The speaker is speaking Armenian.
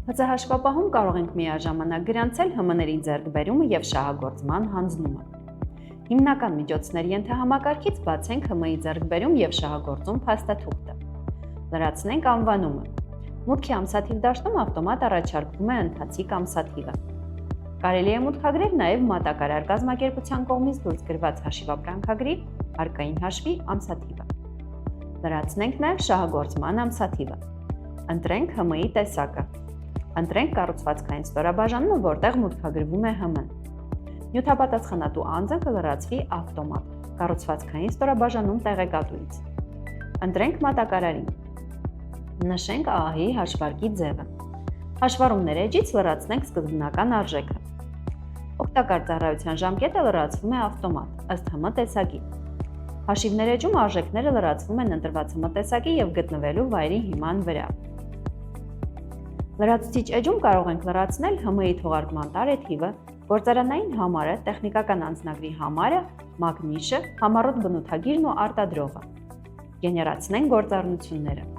Հացահաշվապահում կարող ենք միաժամանակ գրանցել ՀՄ-ների ձեռքբերումը եւ շահագործման հանձնումը։ Հիմնական միջոցների ենթահամակարգից բացենք ՀՄ-ի ձեռքբերում եւ շահագործում փաստաթուղթը։ Լրացնենք անվանումը։ Մուտքի ամսաթիվ դաշտում ավտոմատ առաջարկվում է ընթացիկ ամսաթիվը։ Կարելի է մուտքագրել նաեւ մատակարար կազմակերպության կողմից դուրս գրված հաշիվապրանքագրի հարկային հաշվի ամսաթիվը։ Լրացնենք նաեւ շահագործման ամսաթիվը։ Ընտրենք ՀՄ-ի տեսակը։ Ընտրենք կառուցվածքային ստորաբաժանումը, որտեղ մուտքագրվում է ՀՄ-ն։ Նյութապատասխանատու անձը կլրացվի ավտոմատ կառուցվածքային ստորաբաժանում տեղեկատվից։ Ընտրենք մատակարարին։ Նշենք ԱԱՀ-ի հաշվարկի ձևը։ Հաշվառումներ էջից լրացնենք սկզբնական արժեքը։ Օգտակար ծառայության ժամկետը լրացվում է ավտոմատ ըստ ՀՄ տեսակի։ Հաշիվներ էջում արժեքները լրացվում են ընտրված ՀՄ տեսակի եւ գտնվելու վայրի հիման վրա։ Լրացուցիչ էջում կարող ենք լրացնել ՀՄ-ի թողարկման տարեթիվը, գործարանային համարը, տեխնիկական անձնագրի համարը, մագնիշը, համառոտ բնութագիրն ու արտադրողը։ Գեներացնենք գործառնությունները։